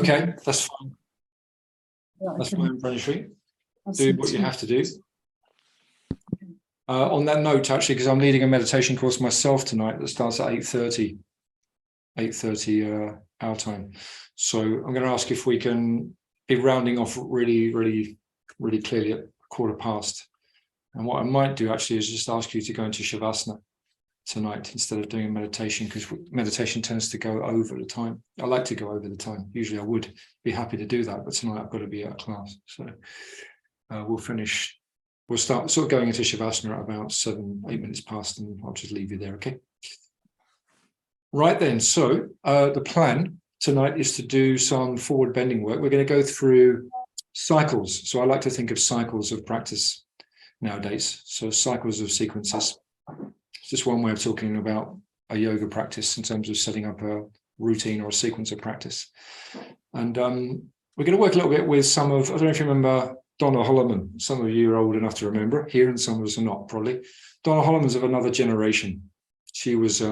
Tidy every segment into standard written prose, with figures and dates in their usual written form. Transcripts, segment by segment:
Okay, that's fine. That's fine, Pranashri. Do what you have to do. On that note, actually, because I'm leading a meditation course myself tonight that starts at 8:30 our time. So I'm going to ask if we can be rounding off really clearly at 1:15. And what I might do actually is just ask you to go into Shavasana tonight instead of doing a meditation, because meditation tends to go over the time. I like to go over the time. Usually I would be happy to do that, but tonight I've got to be at a class. So we'll start sort of going into Shavasana at about 7-8 minutes past, and I'll just leave you there, okay? Right then, so the plan tonight is to do some forward bending work. We're going to go through cycles. So I like to think of cycles of practice nowadays. So cycles of sequences. It's just one way of talking about a yoga practice in terms of setting up a routine or a sequence of practice. And we're going to work a little bit with some of, I don't know if you remember Donna Holloman. Some of you are old enough to remember here, and some of us are not, probably. Donna Holloman's of another generation. She was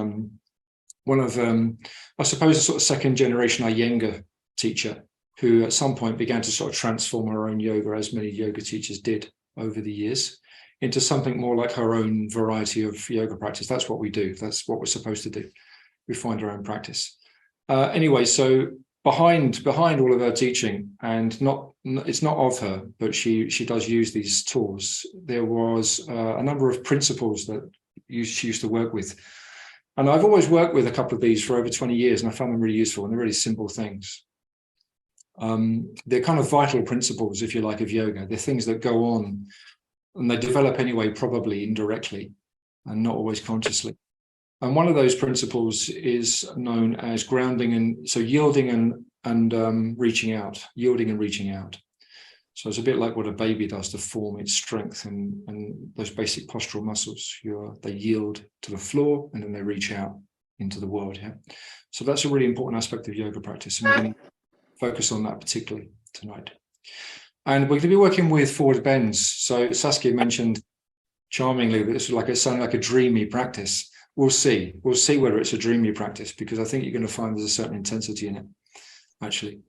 one of, I suppose, a sort of second generation Iyengar teacher who at some point began to sort of transform her own yoga, as many yoga teachers did over the years, into something more like her own variety of yoga practice. That's what we do. That's what we're supposed to do. We find our own practice. Anyway, so behind all of her teaching, and it's not of her, but she does use these tools. There was a number of principles that she used to work with. And I've always worked with a couple of these for over 20 years, and I found them really useful, and they're really simple things. They're kind of vital principles, if you like, of yoga. They're things that go on, and they develop anyway, probably indirectly, and not always consciously. And one of those principles is known as grounding, and so yielding and reaching out, yielding and reaching out. So it's a bit like what a baby does to form its strength and those basic postural muscles. They yield to the floor and then they reach out into the world. Yeah. So that's a really important aspect of yoga practice, and we're going to focus on that particularly tonight. And we're going to be working with forward bends. So Saskia mentioned charmingly that this is sounding like a dreamy practice. We'll see. We'll see whether it's a dreamy practice, because I think you're going to find there's a certain intensity in it, actually.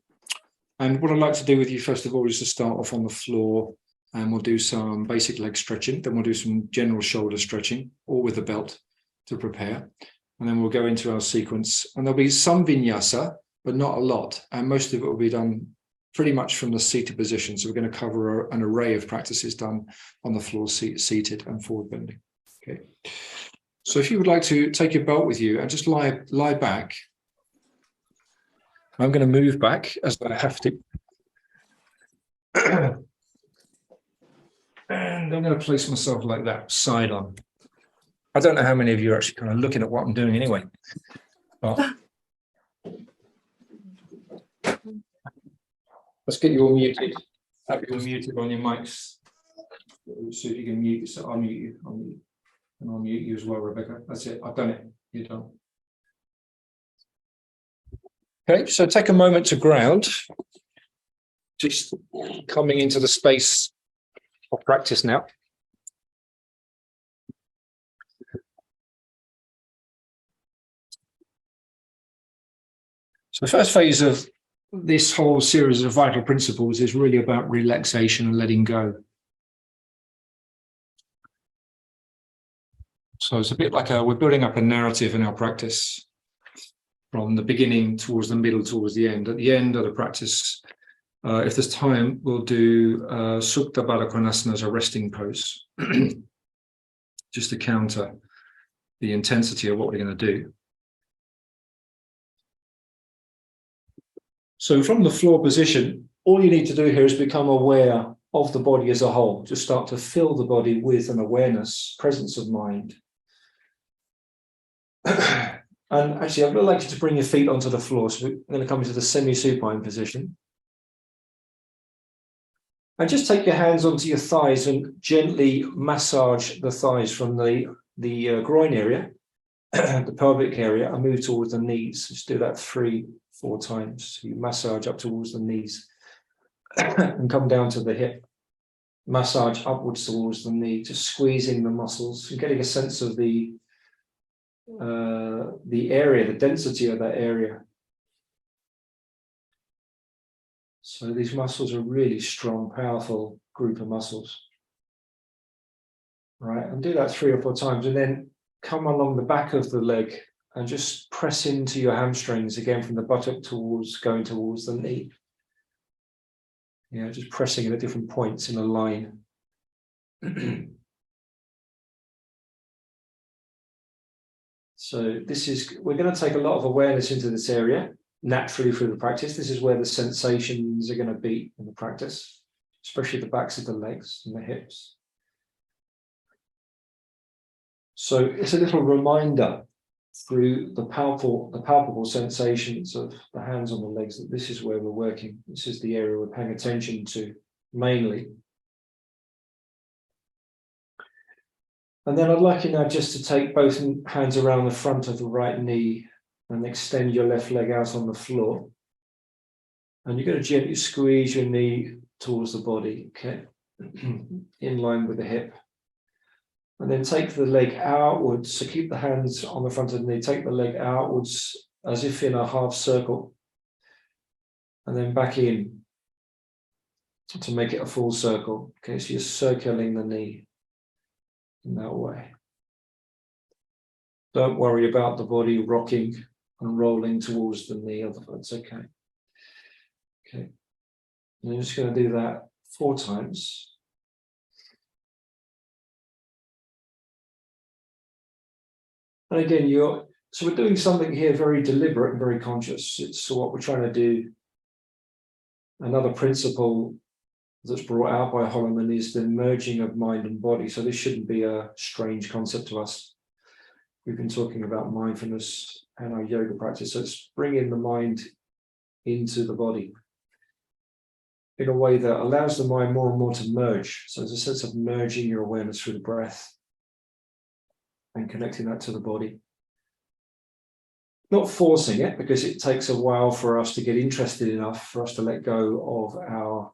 And what I'd like to do with you, first of all, is to start off on the floor, and we'll do some basic leg stretching. Then we'll do some general shoulder stretching, all with the belt to prepare. And then we'll go into our sequence. And there'll be some vinyasa, but not a lot. And most of it will be done pretty much from the seated position. So we're going to cover an array of practices done on the floor, seated and forward bending. Okay. So if you would like to take your belt with you and just lie back. I'm going to move back as I have to. And I'm going to place myself like that, side on. I don't know how many of you are actually kind of looking at what I'm doing anyway. But let's get you all muted. Have you all muted on your mics. So if you can mute yourself, I'll mute you. And I'll mute you as well, Rebecca. That's it. I've done it. You're done. Okay, so take a moment to ground. Just coming into the space of practice now. So the first phase of this whole series of vital principles is really about relaxation and letting go. So it's a bit like we're building up a narrative in our practice from the beginning towards the middle, towards the end. At the end of the practice, if there's time, we'll do Supta Baddha Konasana as a resting pose, just to counter the intensity of what we're going to do. So from the floor position, all you need to do here is become aware of the body as a whole. Just start to fill the body with an awareness, presence of mind. And actually, I'd like you to bring your feet onto the floor. So we're going to come into the semi-supine position. And just take your hands onto your thighs and gently massage the thighs from the groin area, the pelvic area, and move towards the knees. Just do that 3-4 times. So you massage up towards the knees and come down to the hip. Massage upwards towards the knee, just squeezing the muscles and getting a sense of the area, the density of that area. So these muscles are really strong, powerful group of muscles. Right, and do that 3 or 4 times, and then come along the back of the leg and just press into your hamstrings again from the buttock going towards the knee. Just pressing at different points in a line. So we're going to take a lot of awareness into this area naturally through the practice. This is where the sensations are going to be in the practice, especially the backs of the legs and the hips. So it's a little reminder through the palpable sensations of the hands on the legs that this is where we're working. This is the area we're paying attention to mainly. And then I'd like you now just to take both hands around the front of the right knee and extend your left leg out on the floor. And you're going to gently squeeze your knee towards the body, okay, in line with the hip. And then take the leg outwards, so keep the hands on the front of the knee, take the leg outwards as if in a half circle, and then back in to make it a full circle. Okay, so you're circling the knee in that way. Don't worry about the body rocking and rolling towards the knee, that's okay. Okay, and you're just going to do that 4 times. And again, so we're doing something here very deliberate and very conscious. It's what we're trying to do. Another principle that's brought out by Holloman is the merging of mind and body. So this shouldn't be a strange concept to us. We've been talking about mindfulness and our yoga practice. So it's bringing the mind into the body in a way that allows the mind more and more to merge. So there's a sense of merging your awareness through the breath and connecting that to the body. Not forcing it, because it takes a while for us to get interested enough for us to let go of our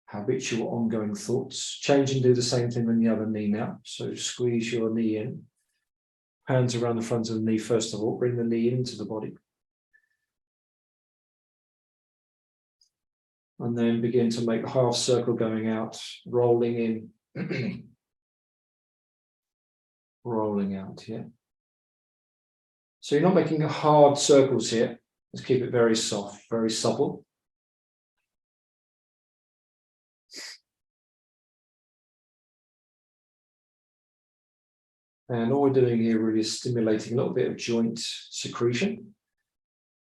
habitual ongoing thoughts. Change and do the same thing on the other knee now. So squeeze your knee in. Hands around the front of the knee first of all. Bring the knee into the body. And then begin to make a half circle going out, rolling in. Rolling out, yeah. So you're not making hard circles here. Let's keep it very soft, very supple. And all we're doing here really is stimulating a little bit of joint secretion,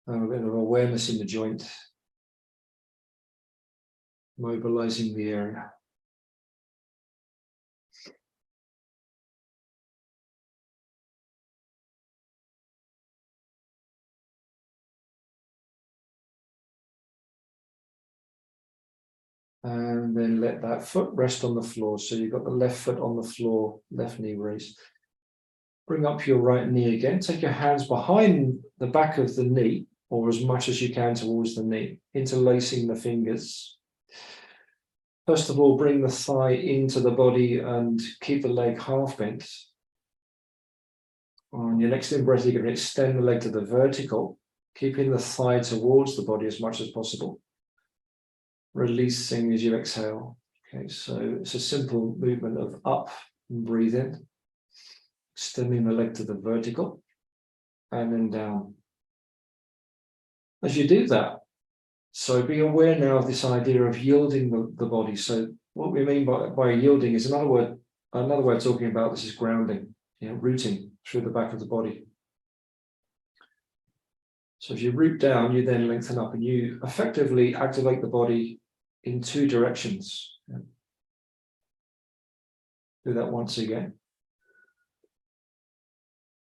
a bit of awareness in the joint, mobilizing the area. And then let that foot rest on the floor. So you've got the left foot on the floor, left knee raised. Bring up your right knee again. Take your hands behind the back of the knee, or as much as you can towards the knee, interlacing the fingers. First of all, bring the thigh into the body and keep the leg half bent. On your next in-breath, you're going to extend the leg to the vertical, keeping the thigh towards the body as much as possible. Releasing as you exhale. Okay, so it's a simple movement of up and breathe in, extending the leg to the vertical, and then down. As you do that, so be aware now of this idea of yielding the body. So what we mean by yielding is another way of talking about this is grounding, rooting through the back of the body. So as you root down, you then lengthen up and you effectively activate the body in 2 directions. Do that once again.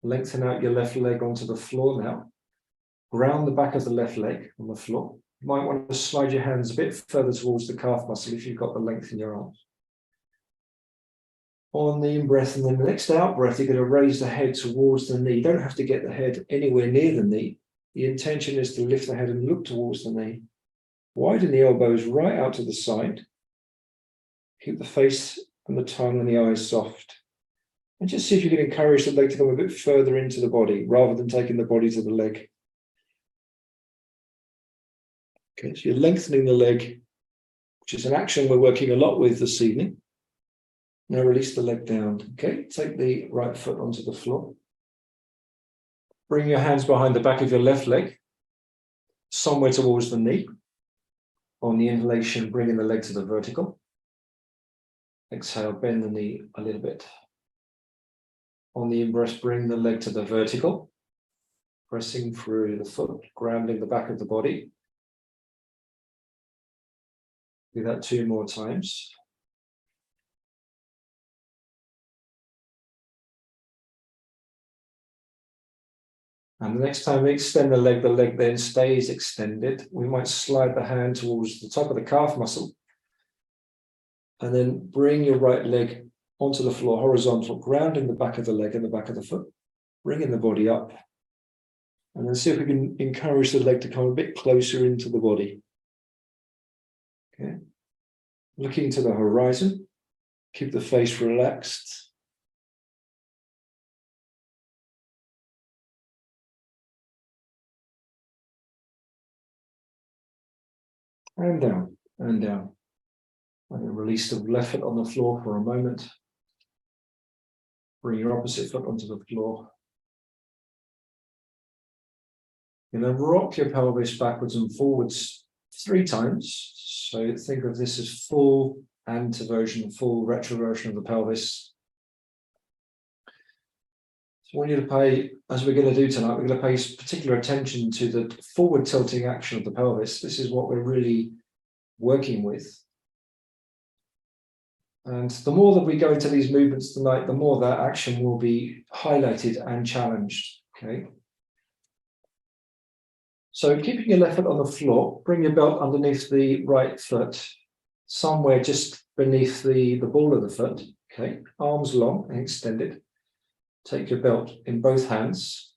Lengthen out your left leg onto the floor now. Ground the back of the left leg on the floor. You might want to slide your hands a bit further towards the calf muscle if you've got the length in your arms. On the in-breath and then the next out-breath, you're going to raise the head towards the knee. You don't have to get the head anywhere near the knee. The intention is to lift the head and look towards the knee. Widen the elbows right out to the side. Keep the face and the tongue and the eyes soft. And just see if you can encourage the leg to come a bit further into the body rather than taking the body to the leg. Okay, so you're lengthening the leg, which is an action we're working a lot with this evening. Now release the leg down. Okay, take the right foot onto the floor. Bring your hands behind the back of your left leg, somewhere towards the knee. On the inhalation, bringing the leg to the vertical. Exhale, bend the knee a little bit. On the in-breath, bring the leg to the vertical. Pressing through the foot, grounding the back of the body. Do that 2 more times. And the next time we extend the leg then stays extended. We might slide the hand towards the top of the calf muscle. And then bring your right leg onto the floor, horizontal, grounding the back of the leg and the back of the foot. Bringing the body up. And then see if we can encourage the leg to come a bit closer into the body. Okay. Looking to the horizon. Keep the face relaxed. And down, and down. And then release the left foot on the floor for a moment. Bring your opposite foot onto the floor. You're going to rock your pelvis backwards and forwards 3 times. So think of this as full anteversion, full retroversion of the pelvis. So I want you to pay, as we're going to do tonight, we're going to pay particular attention to the forward tilting action of the pelvis. This is what we're really working with. And the more that we go into these movements tonight, the more that action will be highlighted and challenged. Okay. So keeping your left foot on the floor, bring your belt underneath the right foot, somewhere just beneath the ball of the foot. Okay, arms long and extended. Take your belt in both hands.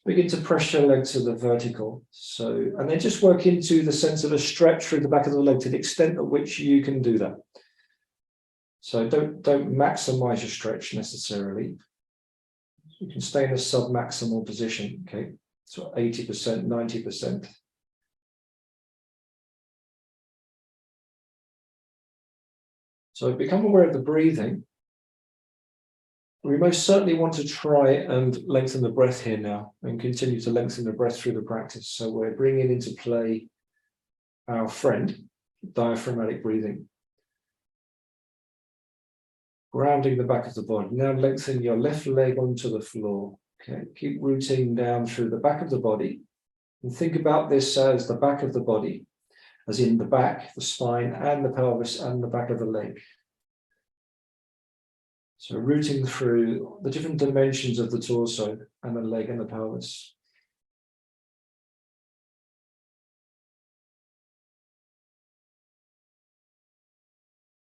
Begin to press your leg to the vertical. So, and then just work into the sense of a stretch through the back of the leg to the extent at which you can do that. So don't maximize your stretch necessarily. You can stay in a sub-maximal position. Okay. So 80%, 90%. So become aware of the breathing. We most certainly want to try and lengthen the breath here now and continue to lengthen the breath through the practice. So we're bringing into play our friend, diaphragmatic breathing. Grounding the back of the body. Now lengthen your left leg onto the floor. Okay, keep rooting down through the back of the body. And think about this as the back of the body, as in the back, the spine, and the pelvis, and the back of the leg. So rooting through the different dimensions of the torso and the leg and the pelvis.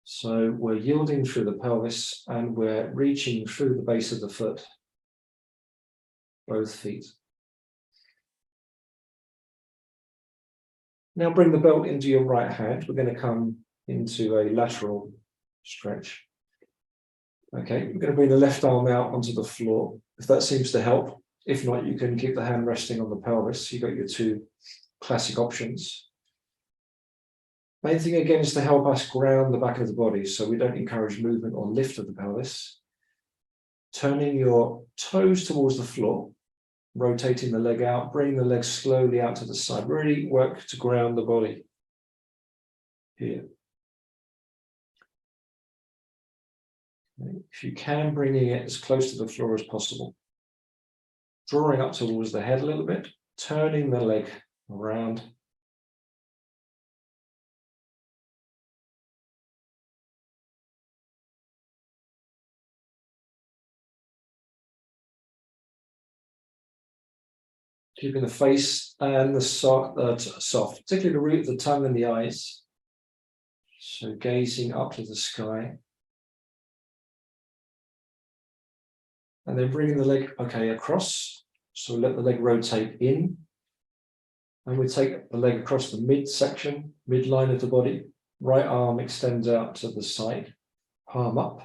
So we're yielding through the pelvis and we're reaching through the base of the foot. Both feet. Now bring the belt into your right hand. We're going to come into a lateral stretch. Okay, we're going to bring the left arm out onto the floor, if that seems to help. If not, you can keep the hand resting on the pelvis. You've got your 2 classic options. Main thing again is to help us ground the back of the body so we don't encourage movement or lift of the pelvis. Turning your toes towards the floor. Rotating the leg out, bring the leg slowly out to the side. Really work to ground the body here. Okay. If you can, bringing it as close to the floor as possible. Drawing up towards the head a little bit, turning the leg around. Keeping the face and the soft, particularly the root of the tongue and the eyes. So gazing up to the sky. And then bringing the leg, across. So let the leg rotate in. And we take the leg across the midsection, midline of the body. Right arm extends out to the side, palm up.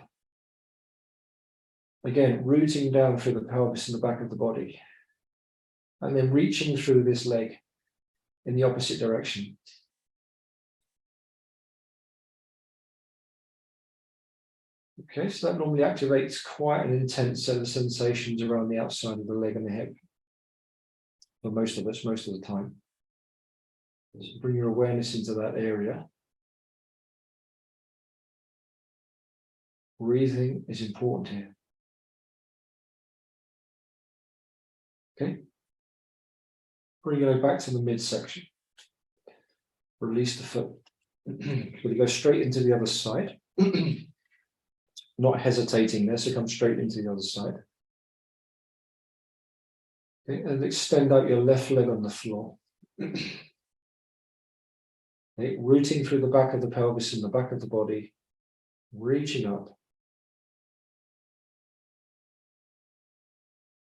Again, rooting down through the pelvis and the back of the body. And then reaching through this leg in the opposite direction. Okay, so that normally activates quite an intense set of sensations around the outside of the leg and the hip. For most of us, most of the time. So bring your awareness into that area. Breathing is important here. Okay. Bring it back to the midsection. Release the foot. We're going to go straight into the other side. Not hesitating there, so come straight into the other side. Okay, and extend out your left leg on the floor. Okay, rooting through the back of the pelvis and the back of the body, reaching up.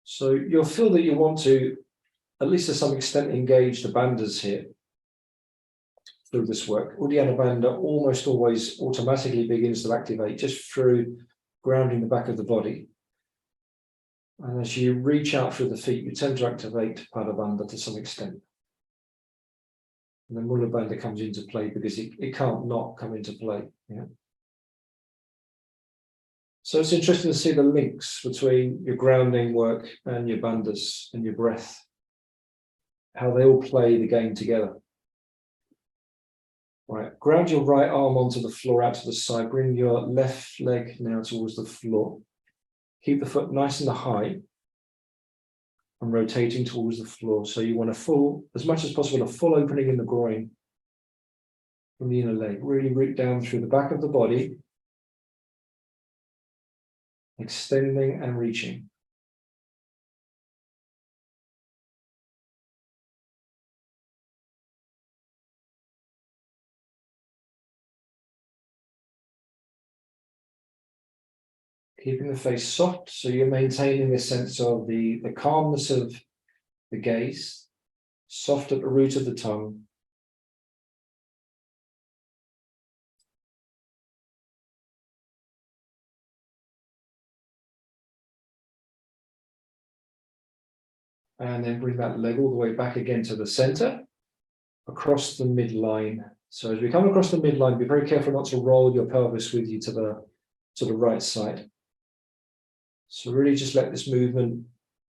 So you'll feel that you want to, at least to some extent, engage the bandhas here through this work. Uddiyana Bandha almost always automatically begins to activate just through grounding the back of the body. And as you reach out through the feet, you tend to activate Pada Bandha to some extent. And then Mula Bandha comes into play because it can't not come into play. Yeah. So it's interesting to see the links between your grounding work and your bandhas and your breath, how they all play the game together. Right, ground your right arm onto the floor out to the side. Bring your left leg now towards the floor. Keep the foot nice and high and rotating towards the floor. So you want a full, as much as possible, a full opening in the groin from the inner leg. Really root down through the back of the body, extending and reaching. Keeping the face soft, so you're maintaining a sense of the calmness of the gaze, soft at the root of the tongue. And then bring that leg all the way back again to the center, across the midline. So as we come across the midline, be very careful not to roll your pelvis with you to the right side. So really just let this movement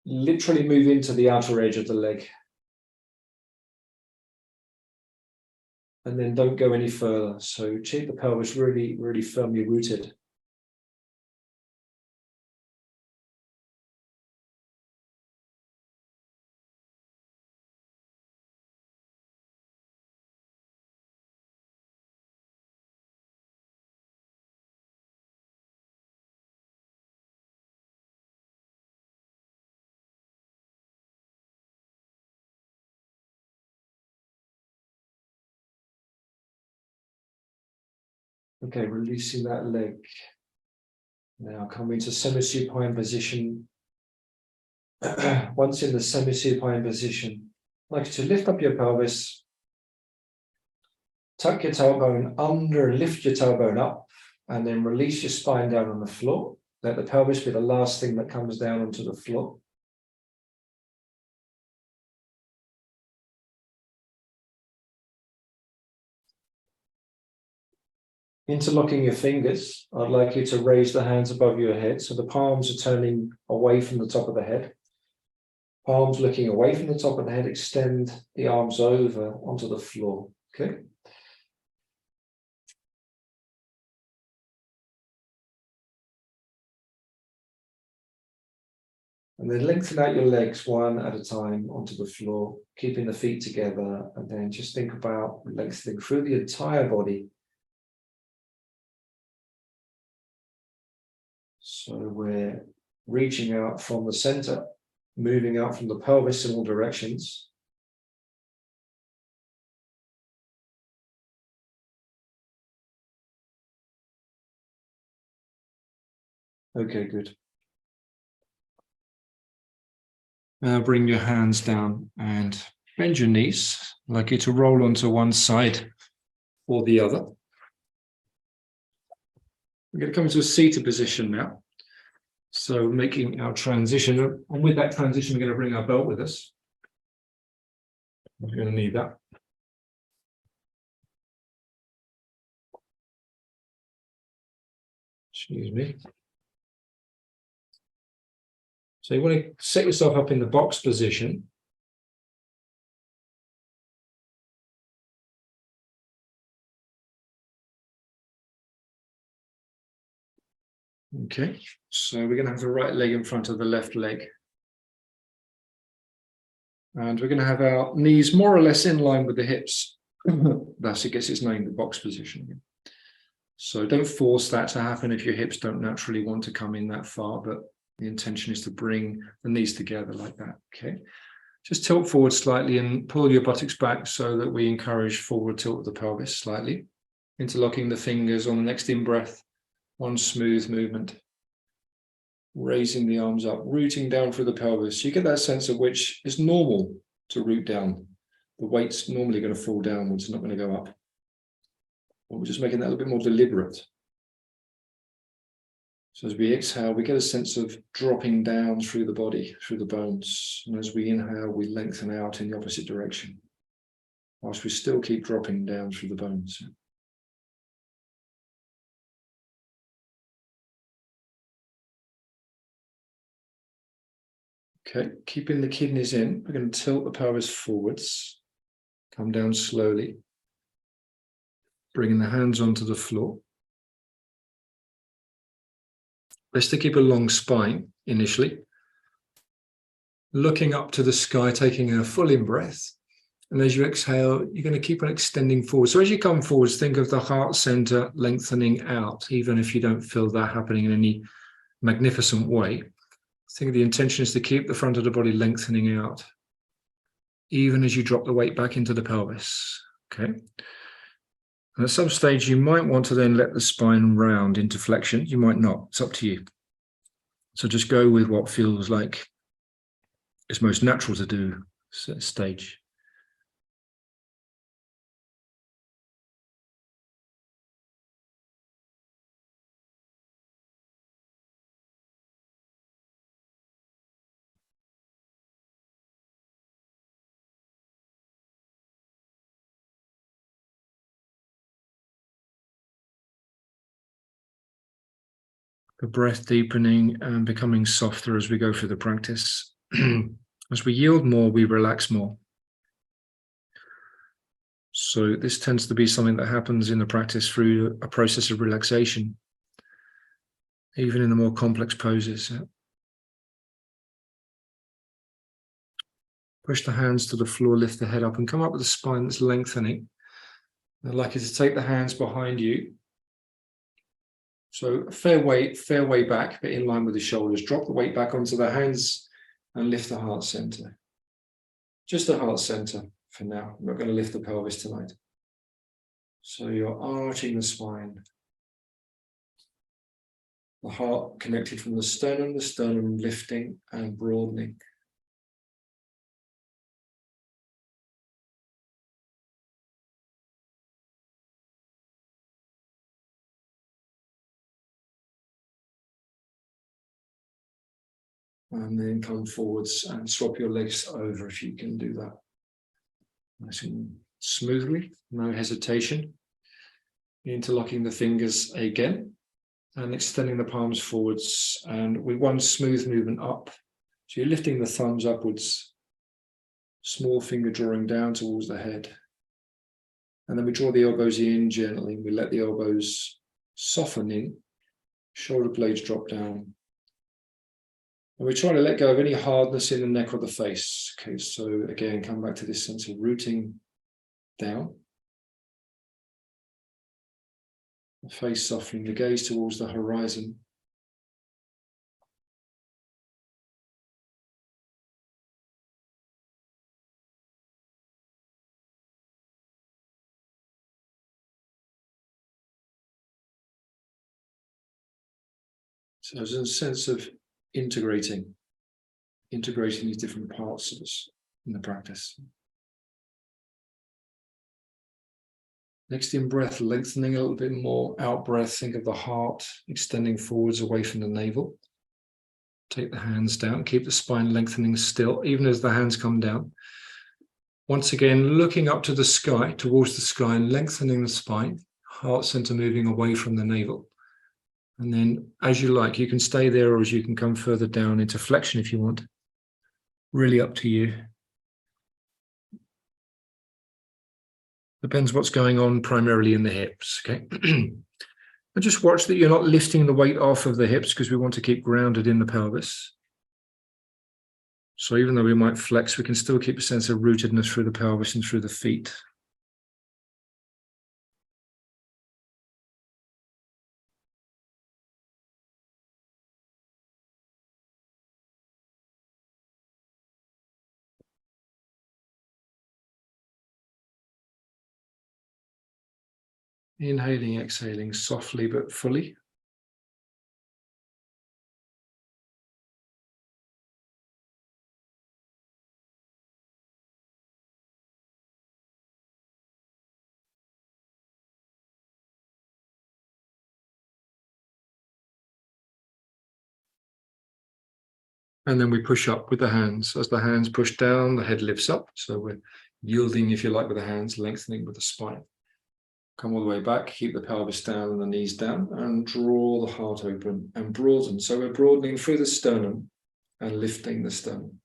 literally move into the outer edge of the leg. And then don't go any further. So keep the pelvis really, really firmly rooted. Okay, releasing that leg. Now come into semi-supine position. Once in the semi-supine position, I'd like you to lift up your pelvis, tuck your tailbone under, lift your tailbone up, and then release your spine down on the floor. Let the pelvis be the last thing that comes down onto the floor. Interlocking your fingers, I'd like you to raise the hands above your head so the palms are turning away from the top of the head. Palms looking away from the top of the head, extend the arms over onto the floor. Okay. And then lengthen out your legs one at a time onto the floor, keeping the feet together, and then just think about lengthening through the entire body. So we're reaching out from the center, moving out from the pelvis in all directions. Okay, good. Now bring your hands down and bend your knees. I'd like you to roll onto one side or the other. We're going to come into a seated position now. So making our transition, and with that transition, we're going to bring our belt with us. We're going to need that. Excuse me. So you want to set yourself up in the box position. Okay, so we're going to have the right leg in front of the left leg. And we're going to have our knees more or less in line with the hips. Thus, it gets its name, the box position. So don't force that to happen if your hips don't naturally want to come in that far, but the intention is to bring the knees together like that. Okay, just tilt forward slightly and pull your buttocks back so that we encourage forward tilt of the pelvis slightly. Interlocking the fingers on the next in-breath. One smooth movement. Raising the arms up, rooting down through the pelvis. You get that sense of which is normal to root down. The weight's normally going to fall downwards, not going to go up. But we're just making that a little bit more deliberate. So as we exhale, we get a sense of dropping down through the body, through the bones. And as we inhale, we lengthen out in the opposite direction, whilst we still keep dropping down through the bones. Okay, keeping the kidneys in, we're going to tilt the pelvis forwards, come down slowly, bringing the hands onto the floor. Best to keep a long spine initially. Looking up to the sky, taking a full in-breath. And as you exhale, you're going to keep on extending forward. So as you come forwards, think of the heart center lengthening out, even if you don't feel that happening in any magnificent way. I think the intention is to keep the front of the body lengthening out, even as you drop the weight back into the pelvis. Okay. And at some stage, you might want to then let the spine round into flexion. You might not. It's up to you. So just go with what feels like it's most natural to do at this stage. The breath deepening and becoming softer as we go through the practice. As we yield more, we relax more. So this tends to be something that happens in the practice through a process of relaxation, even in the more complex poses. Push the hands to the floor, lift the head up and come up with a spine that's lengthening. I'd like you to take the hands behind you. So fair way back, but in line with the shoulders. Drop the weight back onto the hands and lift the heart center. Just the heart center for now. I'm not going to lift the pelvis tonight. So you're arching the spine. The heart connected from the sternum lifting and broadening. And then come forwards and swap your legs over if you can do that. Nice and smoothly, no hesitation. Interlocking the fingers again and extending the palms forwards and with one smooth movement up. So you're lifting the thumbs upwards, small finger drawing down towards the head. And then we draw the elbows in gently. We let the elbows soften in, shoulder blades drop down. And we try to let go of any hardness in the neck or the face. Okay, so again, come back to this sense of rooting down. The face softening, the gaze towards the horizon. So there's a sense of integrating these different parts of us in the practice. Next in breath, lengthening a little bit more. Out breath, think of the heart extending forwards away from the navel. Take the hands down, keep the spine lengthening still, even as the hands come down. Once again, looking up to the sky, towards the sky, and lengthening the spine, heart center moving away from the navel. And then as you like, you can stay there or as you can come further down into flexion if you want. Really up to you. Depends what's going on primarily in the hips, okay? And just watch that you're not lifting the weight off of the hips because we want to keep grounded in the pelvis. So even though we might flex, we can still keep a sense of rootedness through the pelvis and through the feet. Inhaling, exhaling softly but fully. And then we push up with the hands. As the hands push down, the head lifts up. So we're yielding, if you like, with the hands, lengthening with the spine. Come all the way back, keep the pelvis down and the knees down, and draw the heart open and broaden. So we're broadening through the sternum and lifting the sternum.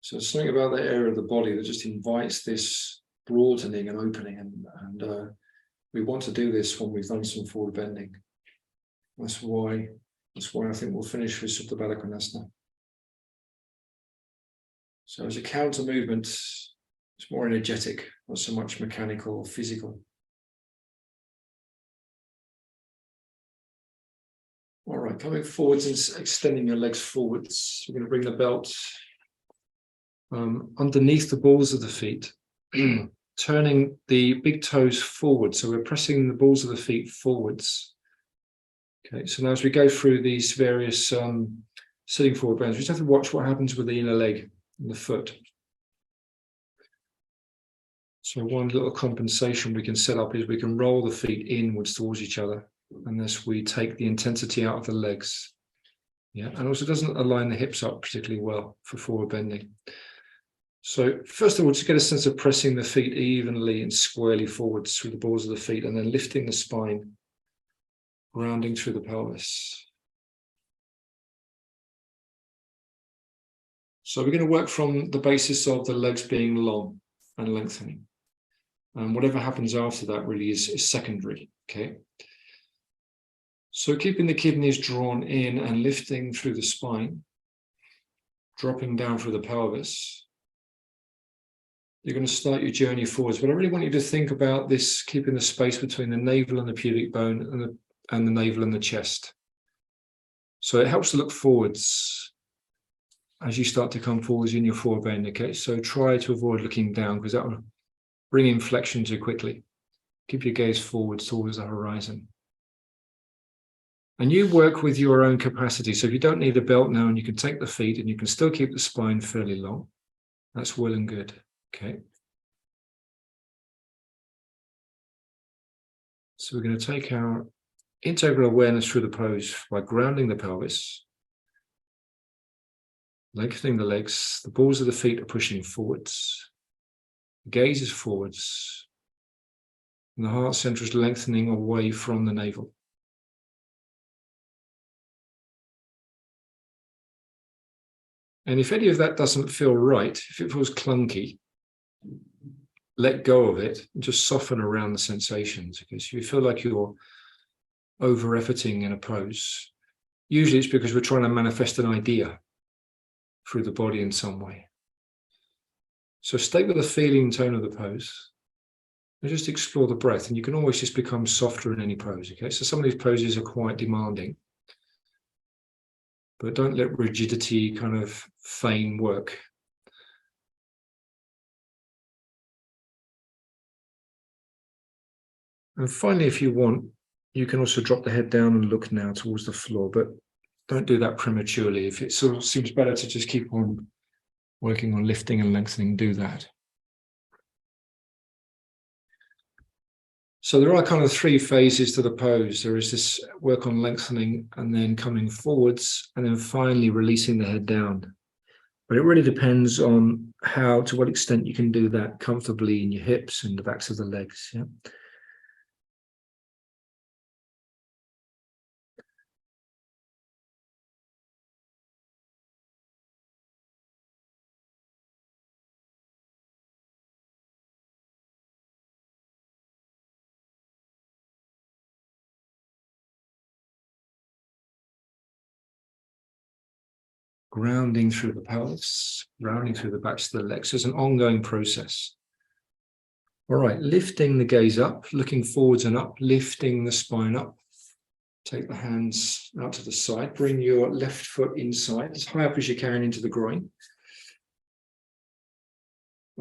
So something about that area of the body that just invites this broadening and opening, and we want to do this when we've done some forward bending. That's why I think we'll finish with Supta Baddha Konasana. So as a counter movement, it's more energetic, not so much mechanical or physical. All right, coming forwards and extending your legs forwards. We're going to bring the belt underneath the balls of the feet, turning the big toes forward. So we're pressing the balls of the feet forwards. Okay, so now as we go through these various sitting forward bends, we just have to watch what happens with the inner leg and the foot. So one little compensation we can set up is we can roll the feet inwards towards each other, unless we take the intensity out of the legs. Yeah, and also doesn't align the hips up particularly well for forward bending. So first of all, just get a sense of pressing the feet evenly and squarely forwards through the balls of the feet, and then lifting the spine, grounding through the pelvis. So we're going to work from the basis of the legs being long and lengthening. And whatever happens after that really is secondary, okay? So keeping the kidneys drawn in and lifting through the spine, dropping down through the pelvis. You're going to start your journey forwards, but I really want you to think about this, keeping the space between the navel and the pubic bone and the navel and the chest. So it helps to look forwards as you start to come forwards in your forward bend, okay? So try to avoid looking down because that will bring inflection too quickly. Keep your gaze forwards towards the horizon. And you work with your own capacity. So if you don't need a belt now and you can take the feet and you can still keep the spine fairly long, that's well and good. Okay. So we're going to take our integral awareness through the pose by grounding the pelvis, lengthening the legs, the balls of the feet are pushing forwards, the gaze is forwards, and the heart center is lengthening away from the navel. And if any of that doesn't feel right, if it feels clunky, let go of it and just soften around the sensations. Because if you feel like you're over-efforting in a pose, usually it's because we're trying to manifest an idea through the body in some way. So stay with the feeling and tone of the pose and just explore the breath. And you can always just become softer in any pose. Okay, so some of these poses are quite demanding, but don't let rigidity kind of feign work. And finally, if you want, you can also drop the head down and look now towards the floor, but don't do that prematurely. If it sort of seems better to just keep on working on lifting and lengthening, do that. So there are kind of three phases to the pose. There is this work on lengthening and then coming forwards and then finally releasing the head down. But it really depends on to what extent you can do that comfortably in your hips and the backs of the legs. Yeah. Grounding through the pelvis, grounding through the backs of the legs. It's an ongoing process. All right, lifting the gaze up, looking forwards and up, lifting the spine up. Take the hands out to the side. Bring your left foot inside, as high up as you can into the groin.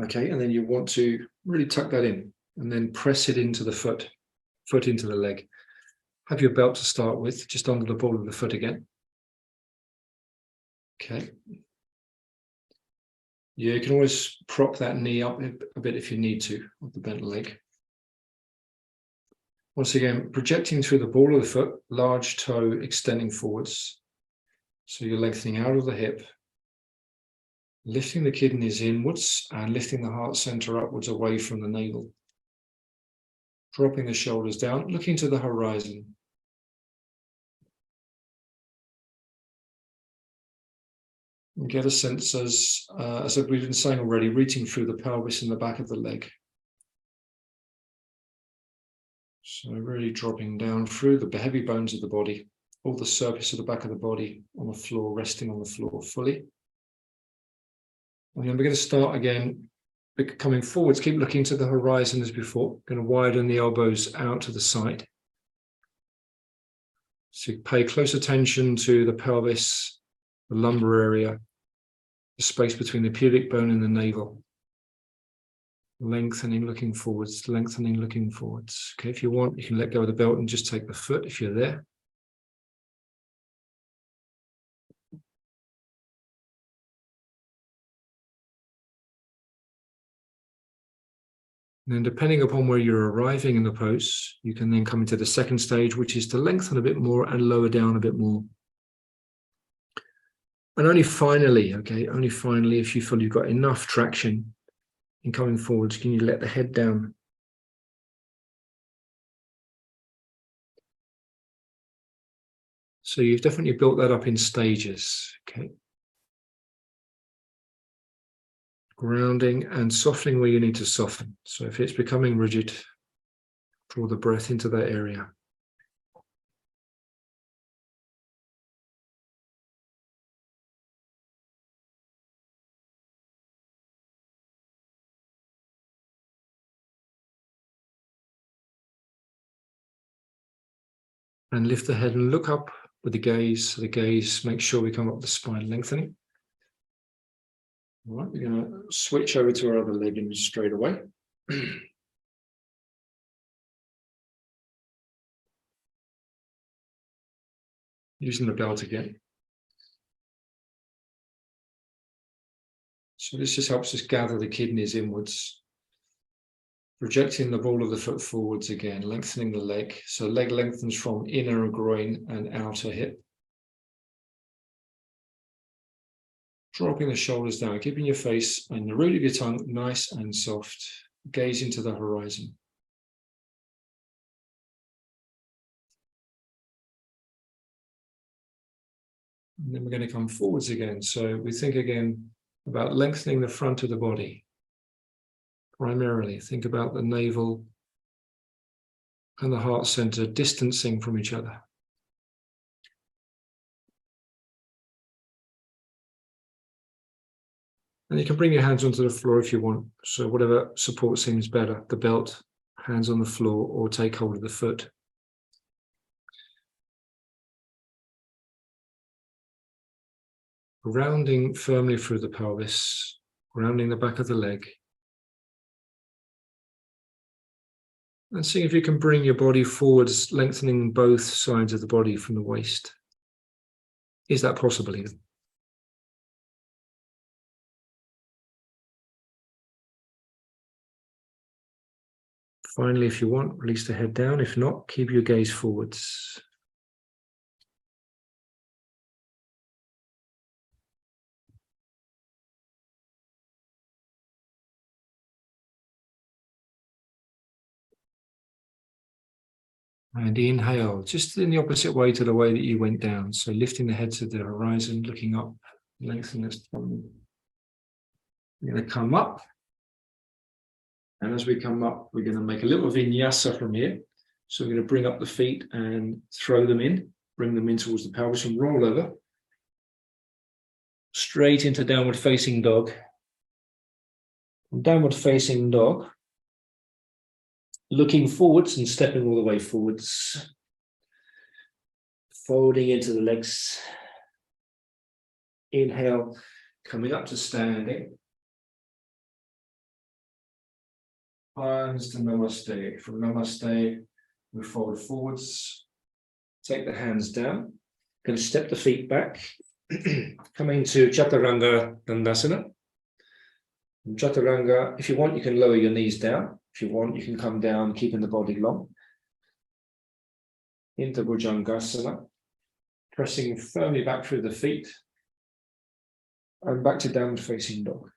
Okay, and then you want to really tuck that in and then press it into the foot into the leg. Have your belt to start with, just under the ball of the foot again. Okay. Yeah, you can always prop that knee up a bit if you need to, of the bent leg. Once again, projecting through the ball of the foot, large toe extending forwards. So you're lengthening out of the hip, lifting the kidneys inwards and lifting the heart center upwards away from the navel. Dropping the shoulders down, looking to the horizon. And get a sense, as we've been saying already, reaching through the pelvis and the back of the leg. So really dropping down through the heavy bones of the body, all the surface of the back of the body on the floor, resting on the floor fully. And then we're going to start again, coming forwards, keep looking to the horizon as before. Going to widen the elbows out to the side. So pay close attention to the pelvis, the lumbar area, the space between the pubic bone and the navel. Lengthening, looking forwards, lengthening, looking forwards. Okay, if you want, you can let go of the belt and just take the foot if you're there. And then depending upon where you're arriving in the pose, you can then come into the second stage, which is to lengthen a bit more and lower down a bit more. And only finally, if you feel you've got enough traction in coming forwards, can you let the head down? So you've definitely built that up in stages, okay? Grounding and softening where you need to soften. So if it's becoming rigid, draw the breath into that area. And lift the head and look up with the gaze. So the gaze, make sure we come up the spine, lengthening. All right, we're going to switch over to our other leg and straight away. Using the belt again. So this just helps us gather the kidneys inwards. Projecting the ball of the foot forwards again, lengthening the leg. So leg lengthens from inner groin and outer hip. Dropping the shoulders down, keeping your face and the root of your tongue nice and soft. Gaze into the horizon. And then we're going to come forwards again. So we think again about lengthening the front of the body. Primarily, think about the navel and the heart center distancing from each other. And you can bring your hands onto the floor if you want. So whatever support seems better, the belt, hands on the floor, or take hold of the foot. Grounding firmly through the pelvis, grounding the back of the leg. And see if you can bring your body forwards, lengthening both sides of the body from the waist. Is that possible even? Finally, if you want, release the head down. If not, keep your gaze forwards. And inhale, just in the opposite way to the way that you went down. So lifting the head to the horizon, looking up, lengthen the spine. We're going to come up. And as we come up, we're going to make a little vinyasa from here. So we're going to bring up the feet and throw them in, bring them in towards the pelvis and roll over. Straight into downward facing dog. From downward facing dog, looking forwards and stepping all the way forwards. Folding into the legs. Inhale, coming up to standing. Hands to namaste. From namaste, we fold forwards. Take the hands down. Going to step the feet back. Coming to Chaturanga Dandasana. From Chaturanga, if you want, you can lower your knees down. If you want, you can come down, keeping the body long. Into Bhujangasana. Pressing firmly back through the feet. And back to downward facing dog.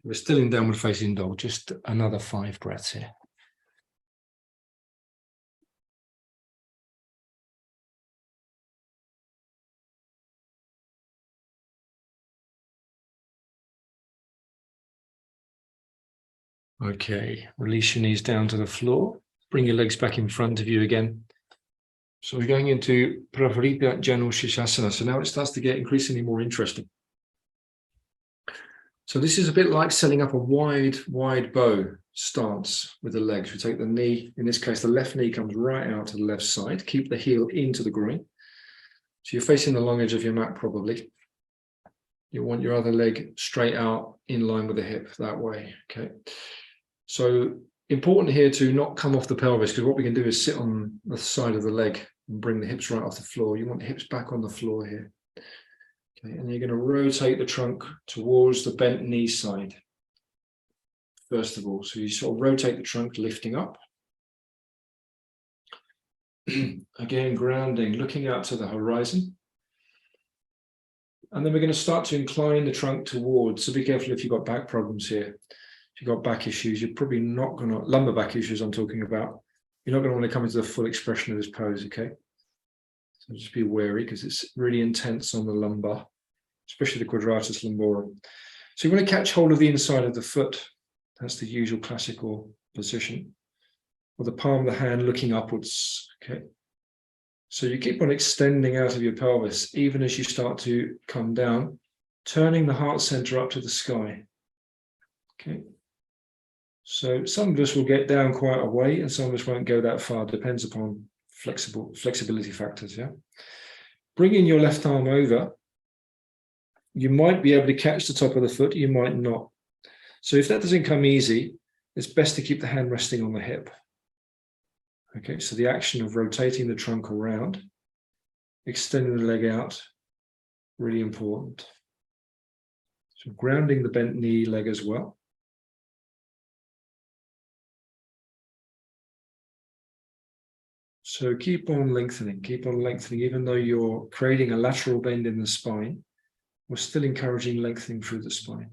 We're still in downward facing dog, just another 5 breaths here. Okay, release your knees down to the floor. Bring your legs back in front of you again. So we're going into Pravarita Janu Shishasana. So now it starts to get increasingly more interesting. So this is a bit like setting up a wide bow stance with the legs. We take the knee, in this case, the left knee comes right out to the left side. Keep the heel into the groin. So you're facing the long edge of your mat probably. You want your other leg straight out in line with the hip that way, okay? So important here to not come off the pelvis, because what we can do is sit on the side of the leg and bring the hips right off the floor. You want the hips back on the floor here. Okay, and you're going to rotate the trunk towards the bent knee side, first of all. So you sort of rotate the trunk, lifting up. Again, grounding, looking out to the horizon. And then we're going to start to incline the trunk towards, so be careful if you've got back problems here. If you've got back issues, you're probably not going to, lumbar back issues I'm talking about, you're not going to want to come into the full expression of this pose, okay? So just be wary because it's really intense on the lumbar, especially the quadratus lumborum. So you want to catch hold of the inside of the foot. That's the usual classical position. Or the palm of the hand looking upwards, okay? So you keep on extending out of your pelvis, even as you start to come down, turning the heart center up to the sky, okay? So some of us will get down quite a way and some of us won't go that far, depends upon flexibility factors, yeah? Bringing your left arm over, you might be able to catch the top of the foot, you might not. So if that doesn't come easy, it's best to keep the hand resting on the hip. Okay, so the action of rotating the trunk around, extending the leg out, really important. So grounding the bent knee leg as well. So keep on lengthening, even though you're creating a lateral bend in the spine, we're still encouraging lengthening through the spine.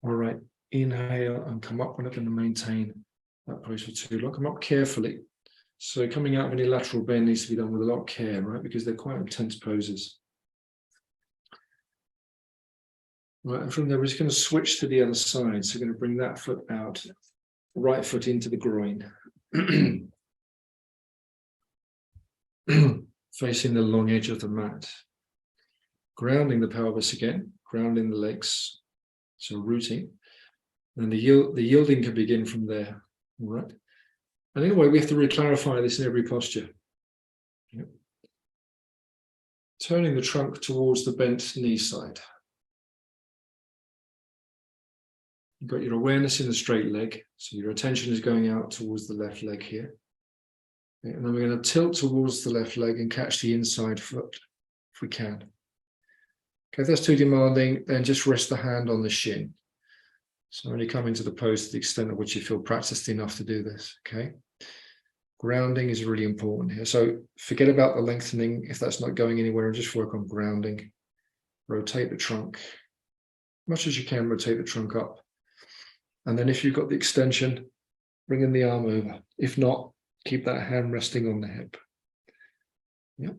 All right, inhale and come up. We're not going to maintain that pose for too long. Come up carefully. So coming out of any lateral bend needs to be done with a lot of care, right? Because they're quite intense poses. Right, and from there, we're just going to switch to the other side. So we're going to bring that foot out, right foot into the groin. Facing the long edge of the mat. Grounding the pelvis again, grounding the legs. So rooting. And the yielding can begin from there, all right? And in a way, we have to re-clarify this in every posture. Yep. Turning the trunk towards the bent knee side. You've got your awareness in the straight leg. So your attention is going out towards the left leg here. Okay, and then we're going to tilt towards the left leg and catch the inside foot if we can. Okay, if that's too demanding, then just rest the hand on the shin. So only come into the pose to the extent of which you feel practiced enough to do this, okay? Grounding is really important here. So forget about the lengthening if that's not going anywhere, and just work on grounding. Rotate the trunk. As much as you can, rotate the trunk up. And then if you've got the extension, bring in the arm over. If not, keep that hand resting on the hip. Yep.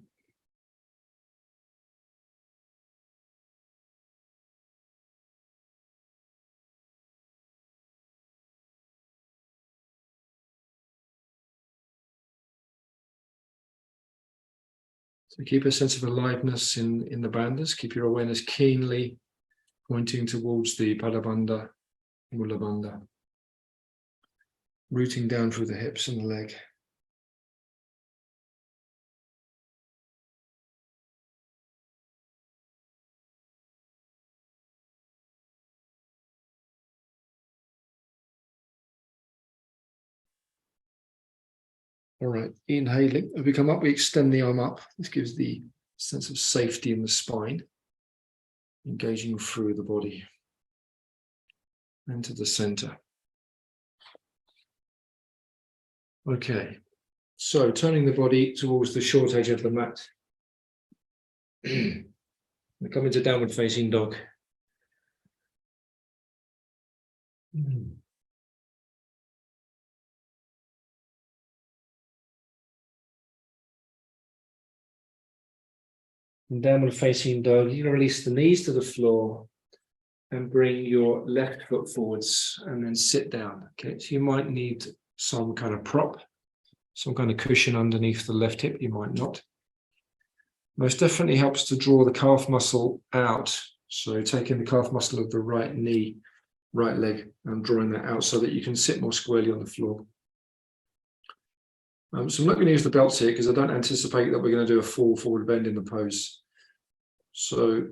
So keep a sense of aliveness in the bandhas. Keep your awareness keenly pointing towards the Padabandha, Mulabandha. Rooting down through the hips and the leg. All right, inhaling. As we come up, we extend the arm up. This gives the sense of safety in the spine, engaging through the body into the center. Okay, so turning the body towards the short edge of the mat. We come into downward facing dog. In downward facing dog, you can release the knees to the floor and bring your left foot forwards and then sit down. Okay, so you might need some kind of prop, some kind of cushion underneath the left hip, you might not. Most definitely helps to draw the calf muscle out. So taking the calf muscle of the right knee, right leg, and drawing that out so that you can sit more squarely on the floor. So I'm not going to use the belts here because I don't anticipate that we're going to do a full forward bend in the pose. So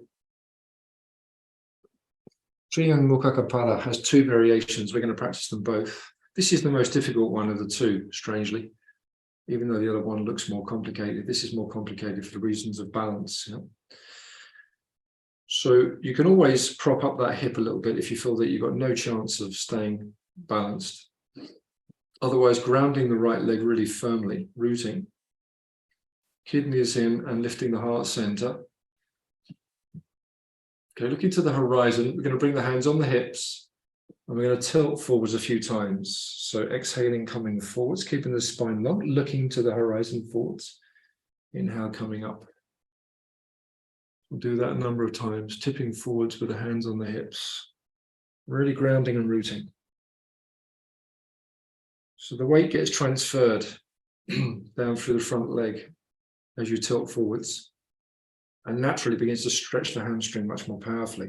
Triyang Mukha has two variations. We're going to practice them both. This is the most difficult one of the two, strangely. Even though the other one looks more complicated, this is more complicated for the reasons of balance. You know? So you can always prop up that hip a little bit if you feel that you've got no chance of staying balanced. Otherwise, grounding the right leg really firmly, rooting, kidneys in and lifting the heart center. Okay, looking to the horizon, we're going to bring the hands on the hips and we're going to tilt forwards a few times. So exhaling, coming forwards, keeping the spine long, looking to the horizon forwards. Inhale, coming up. We'll do that a number of times, tipping forwards with the hands on the hips, really grounding and rooting. So the weight gets transferred down through the front leg as you tilt forwards and naturally begins to stretch the hamstring much more powerfully.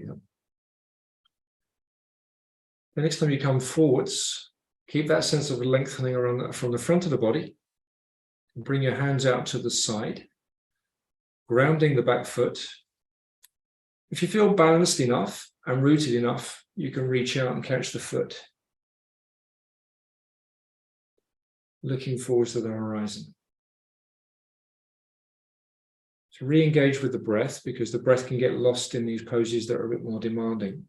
The next time you come forwards, keep that sense of lengthening around from the front of the body and bring your hands out to the side, grounding the back foot. If you feel balanced enough and rooted enough, you can reach out and catch the foot. Looking forward to the horizon. So re-engage with the breath because the breath can get lost in these poses that are a bit more demanding.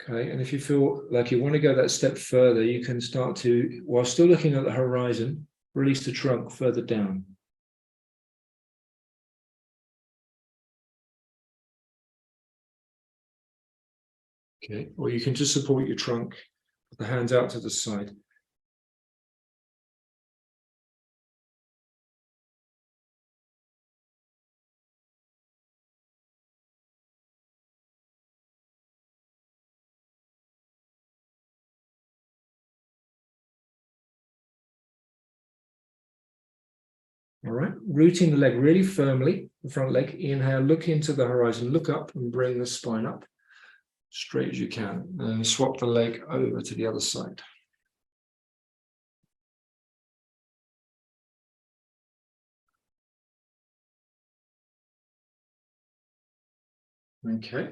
Okay, and if you feel like you want to go that step further, you can start to, while still looking at the horizon, release the trunk further down. Okay, or you can just support your trunk, put the hands out to the side. All right, rooting the leg really firmly, the front leg. Inhale, look into the horizon, look up and bring the spine up, straight as you can. And swap the leg over to the other side. Okay.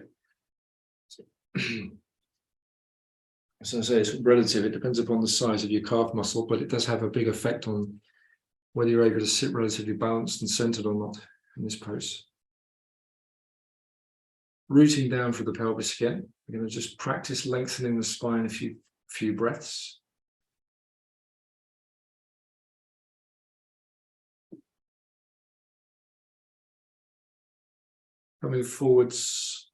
As I say, it's relative. It depends upon the size of your calf muscle, but it does have a big effect on whether you're able to sit relatively balanced and centered or not in this pose. Rooting down for the pelvis again. We're going to just practice lengthening the spine a few breaths. Coming forwards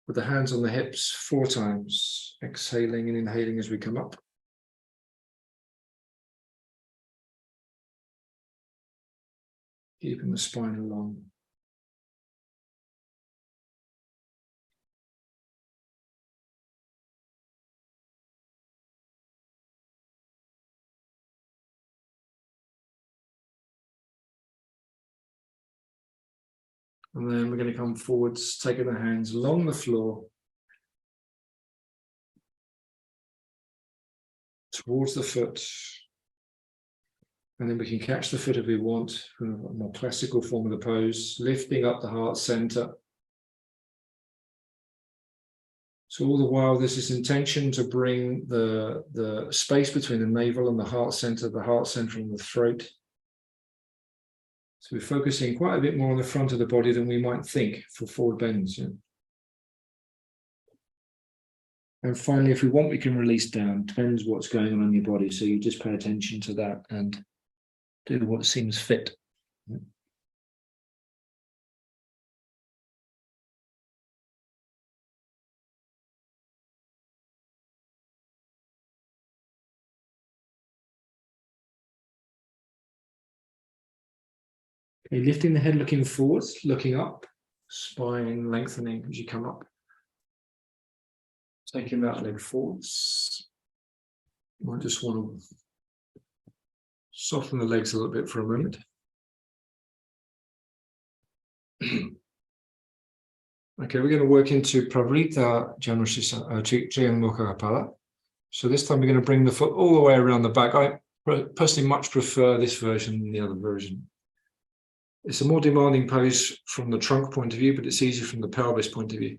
with the hands on the hips 4 times, exhaling and inhaling as we come up. Keeping the spine along. And then we're going to come forwards, taking the hands along the floor, towards the foot. And then we can catch the foot if we want, from a more classical form of the pose, lifting up the heart center. So all the while, this is intention to bring the space between the navel and the heart center and the throat. So we're focusing quite a bit more on the front of the body than we might think for forward bends. Yeah? And finally, if we want, we can release down. Depends what's going on in your body. So you just pay attention to that and do what seems fit. Yeah? Okay, lifting the head, looking forwards, looking up, spine lengthening as you come up. Taking that leg forwards. I just want to soften the legs a little bit for a moment. Okay, we're going to work into Pravrita Janmukha Kapala. So this time we're going to bring the foot all the way around the back. I personally much prefer this version than the other version. It's a more demanding pose from the trunk point of view, but it's easier from the pelvis point of view.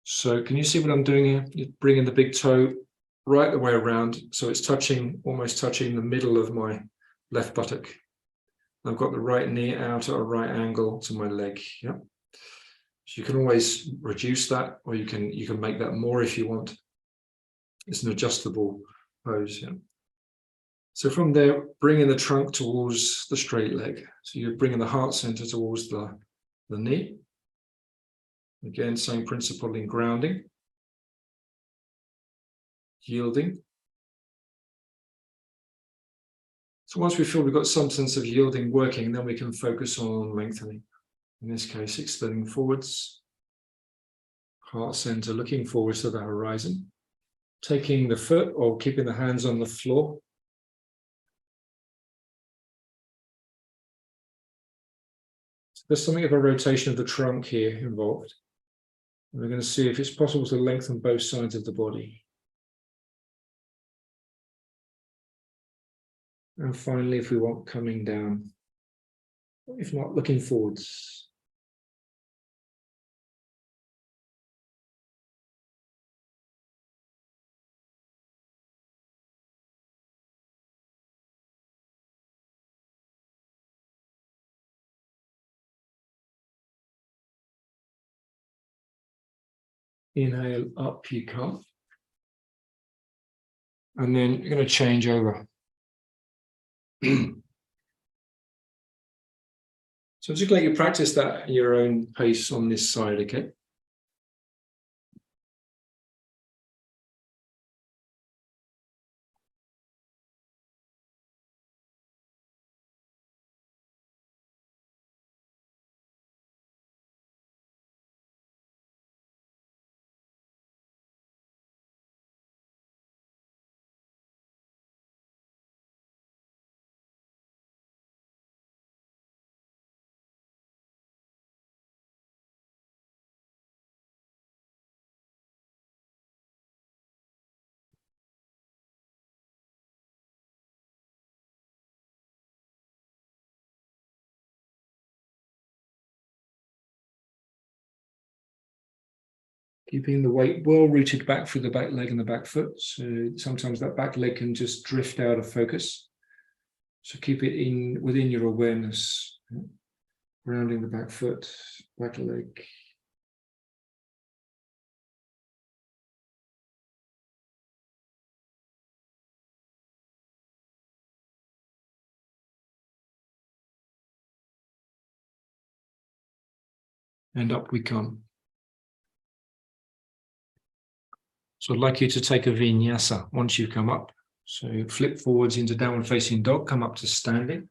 So can you see what I'm doing here? You're bringing the big toe right the way around, so it's almost touching the middle of my left buttock. I've got the right knee out at a right angle to my leg. Yeah. So you can always reduce that, or you can make that more if you want. It's an adjustable pose. Yeah. So from there, bringing the trunk towards the straight leg. So you're bringing the heart center towards the knee. Again, same principle in grounding, yielding. So once we feel we've got some sense of yielding working, then we can focus on lengthening. In this case, extending forwards, heart center looking forwards to the horizon, taking the foot or keeping the hands on the floor. So there's something of a rotation of the trunk here involved. And we're going to see if it's possible to lengthen both sides of the body. And finally, if we want, coming down, if not, looking forwards. Inhale, up you come. And then you're going to change over. So just let you practice that at your own pace on this side, okay? Keeping the weight well rooted back through the back leg and the back foot. So sometimes that back leg can just drift out of focus. So keep it in within your awareness, grounding the back foot, back leg. And up we come. So I'd like you to take a vinyasa once you've come up. So flip forwards into downward facing dog, come up to standing.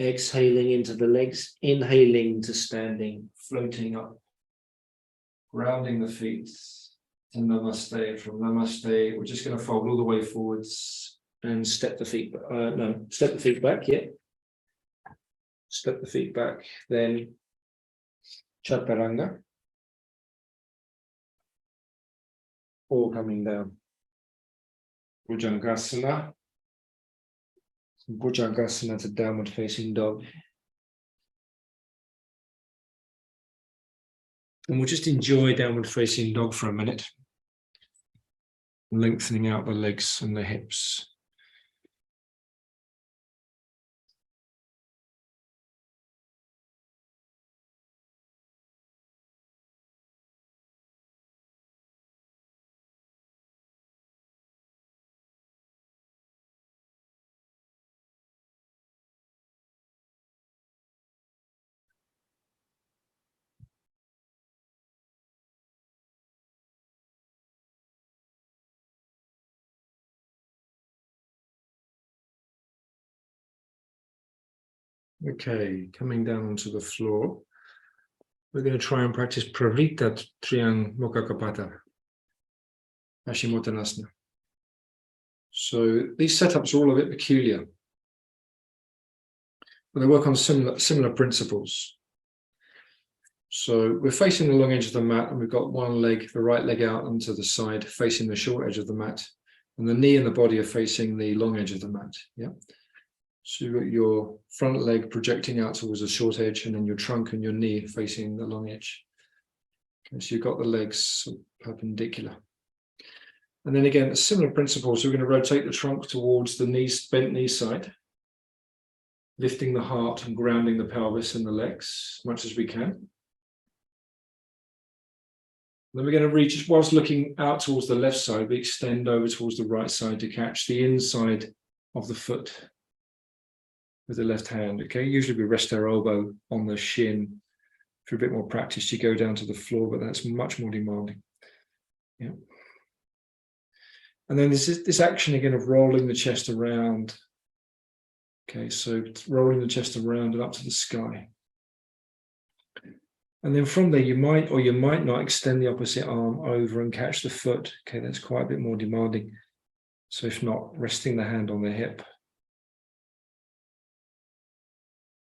Exhaling into the legs, inhaling to standing, floating up, grounding the feet to namaste. From namaste, we're just going to fold all the way forwards and step the feet, step the feet back, yeah. Step the feet back, then chaturanga, all coming down. Bhujangasana. Bhujangasana to downward facing dog. And we'll just enjoy downward facing dog for a minute. Lengthening out the legs and the hips. Okay, coming down onto the floor, we're going to try and practice Pravritta Triang Mukha Kapata, Paschimottanasana. So these setups are all a bit peculiar, but they work on similar principles. So we're facing the long edge of the mat, and we've got one leg, the right leg out onto the side, facing the short edge of the mat, and the knee and the body are facing the long edge of the mat. Yeah. So you've got your front leg projecting out towards the short edge, and then your trunk and your knee facing the long edge. Okay, so you've got the legs perpendicular. And then again, a similar principle. So we're going to rotate the trunk towards the knees, bent knee side, lifting the heart and grounding the pelvis and the legs as much as we can. Then we're going to reach, whilst looking out towards the left side, we extend over towards the right side to catch the inside of the foot with the left hand. Okay, usually we rest our elbow on the shin. For a bit more practice, you go down to the floor, but that's much more demanding. Yeah. And then this action again of rolling the chest around. Okay, so rolling the chest around and up to the sky. And then from there, you might or you might not extend the opposite arm over and catch the foot. Okay, that's quite a bit more demanding. So if not, resting the hand on the hip.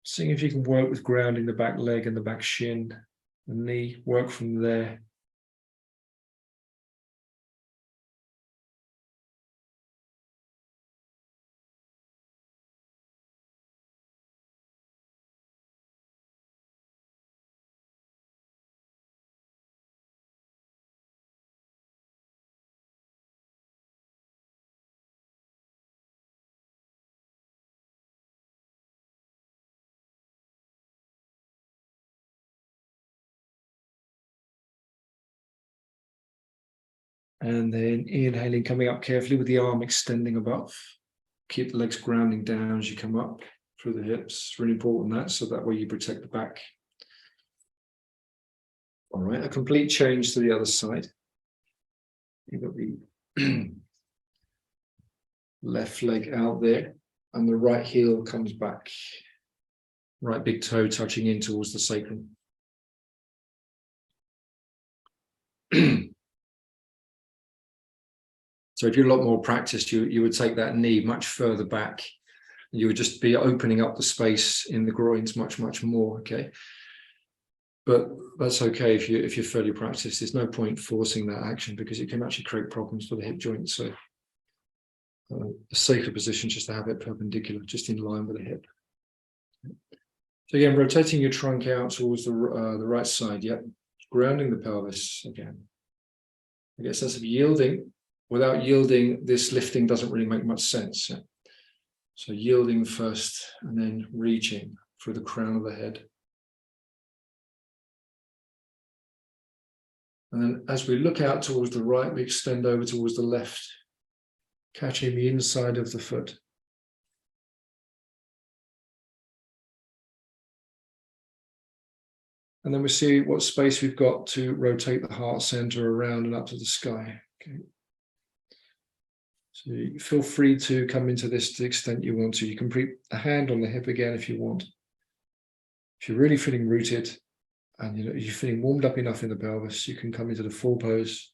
Seeing if you can work with grounding the back leg and the back shin, the knee, work from there. And then inhaling, coming up carefully with the arm extending above. Keep the legs grounding down as you come up through the hips. It's really important that way you protect the back. All right, a complete change to the other side. You've got the left leg out there and the right heel comes back. Right big toe touching in towards the sacrum. So if you're a lot more practiced, you would take that knee much further back. You would just be opening up the space in the groins much more, okay? But that's okay if you're fairly practiced. There's no point forcing that action because it can actually create problems for the hip joint. So a safer position just to have it perpendicular, just in line with the hip. So again, rotating your trunk out towards the right side, yep. Grounding the pelvis again. I get a sense of yielding. Without yielding, this lifting doesn't really make much sense. Yeah? So yielding first and then reaching through the crown of the head. And then as we look out towards the right, we extend over towards the left, catching the inside of the foot. And then we see what space we've got to rotate the heart center around and up to the sky. Okay. So you feel free to come into this to the extent you want to. You can put a hand on the hip again if you want. If you're really feeling rooted and you're feeling warmed up enough in the pelvis, you can come into the full pose.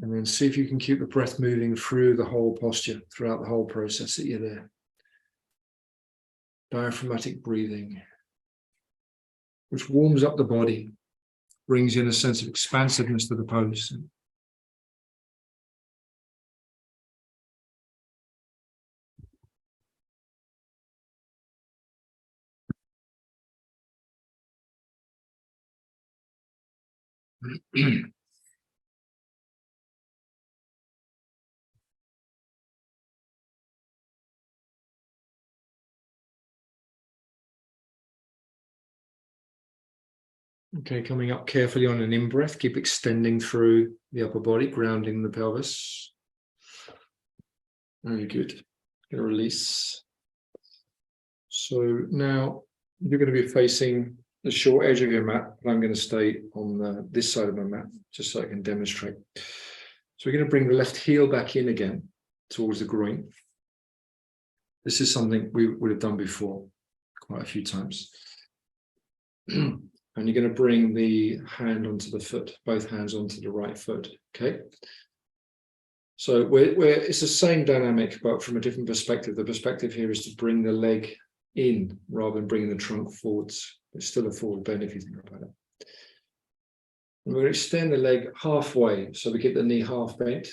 And then see if you can keep the breath moving through the whole posture, throughout the whole process that you're there. Diaphragmatic breathing, which warms up the body, brings in a sense of expansiveness to the pose. Okay, coming up carefully on an in-breath, keep extending through the upper body, grounding the pelvis. Very good. Going to release. So now you're going to be facing the short edge of your mat, but I'm going to stay on this side of my mat, just so I can demonstrate. So we're going to bring the left heel back in again towards the groin. This is something we would have done before quite a few times. And you're going to bring the hand onto the foot, both hands onto the right foot, okay? So it's the same dynamic, but from a different perspective. The perspective here is to bring the leg in rather than bringing the trunk forwards. It's still a forward bend if you think about it. And we're going to extend the leg halfway, so we get the knee half bent.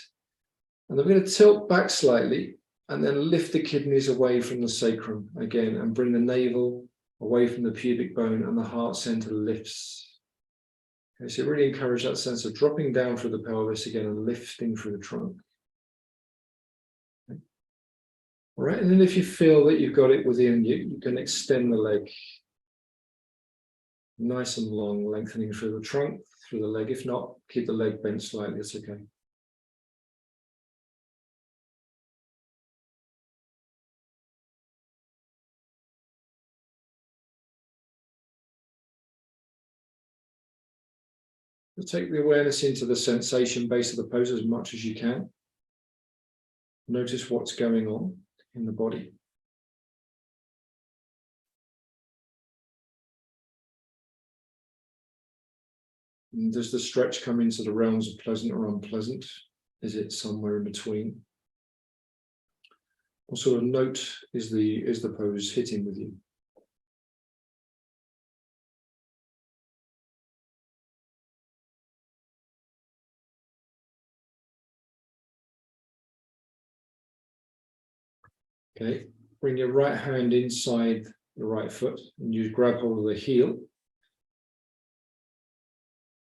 And then we're going to tilt back slightly and then lift the kidneys away from the sacrum again and bring the navel away from the pubic bone, and the heart center lifts. Okay, so really encourage that sense of dropping down through the pelvis again and lifting through the trunk. Okay. All right, and then if you feel that you've got it within you, you can extend the leg nice and long, lengthening through the trunk, through the leg. If not, keep the leg bent slightly, it's okay. Take the awareness into the sensation base of the pose as much as you can. Notice what's going on in the body. And does the stretch come into the realms of pleasant or unpleasant? Is it somewhere in between? What sort of note is the pose hitting with you? Okay, bring your right hand inside the right foot and you grab hold of the heel.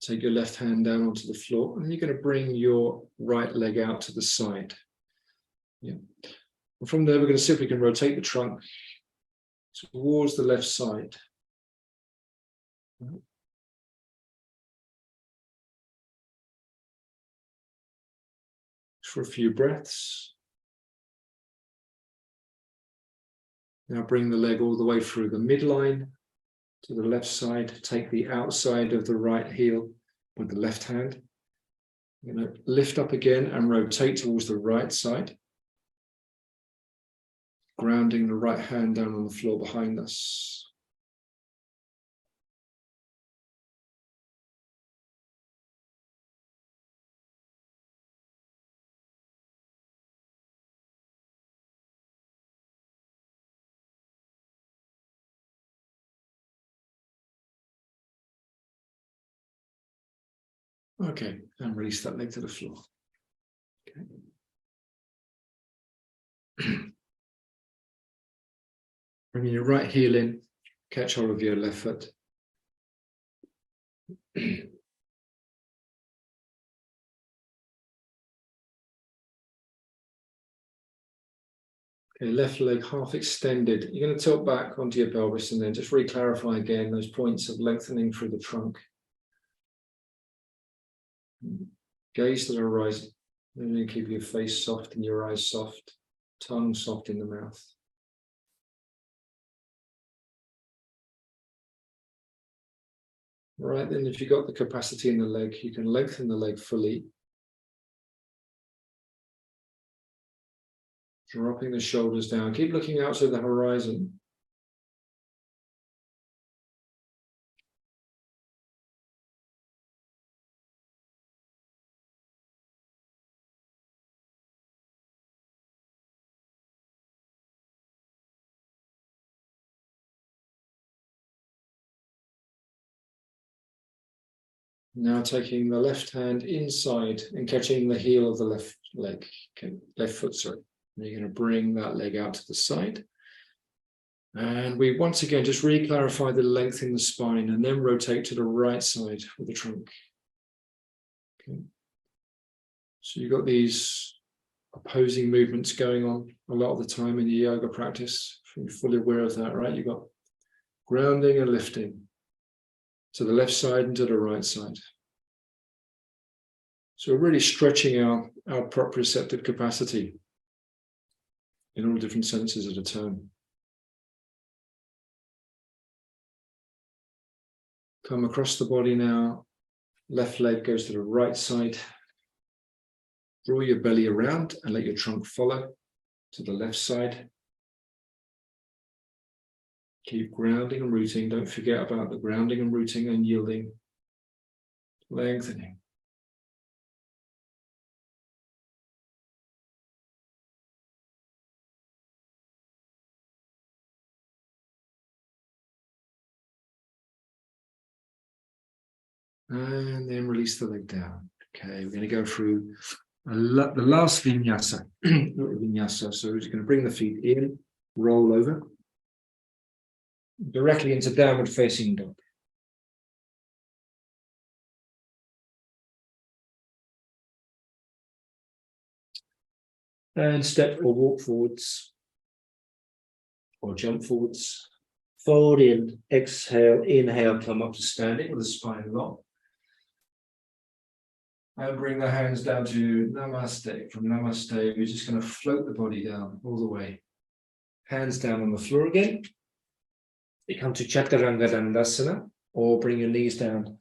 Take your left hand down onto the floor and you're going to bring your right leg out to the side. Yeah. And from there, we're going to see if we can rotate the trunk towards the left side. For a few breaths. Now bring the leg all the way through the midline to the left side. Take the outside of the right heel with the left hand. You're going to lift up again and rotate towards the right side. Grounding the right hand down on the floor behind us. Okay, and release that leg to the floor. Okay. Bringing your right heel in, catch hold of your left foot. Okay, left leg half extended. You're going to tilt back onto your pelvis and then just re-clarify again those points of lengthening through the trunk. Gaze to the horizon. And then keep your face soft and your eyes soft, tongue soft in the mouth. Right then, if you've got the capacity in the leg, you can lengthen the leg fully. Dropping the shoulders down. Keep looking out to the horizon. Now taking the left hand inside and catching the heel of the left leg, left foot, sorry. And you're going to bring that leg out to the side. And we once again just re-clarify the length in the spine and then rotate to the right side of the trunk. Okay. So you've got these opposing movements going on a lot of the time in your yoga practice. You're fully aware of that, right? You've got grounding and lifting to the left side and to the right side. So we're really stretching our proprioceptive capacity in all different senses of the term. Come across the body now. Left leg goes to the right side. Draw your belly around and let your trunk follow to the left side. Keep grounding and rooting. Don't forget about the grounding and rooting and yielding. Lengthening. And then release the leg down. Okay, we're going to go through the last vinyasa. Vinyasa. So we're just going to bring the feet in, roll over, directly into downward facing dog. And step or walk forwards, or jump forwards. Fold in, exhale, inhale, come up to standing with the spine long. And bring the hands down to Namaste. From Namaste, we're just going to float the body down all the way. Hands down on the floor again. You come to Chaturanga Dandasana, or bring your knees down.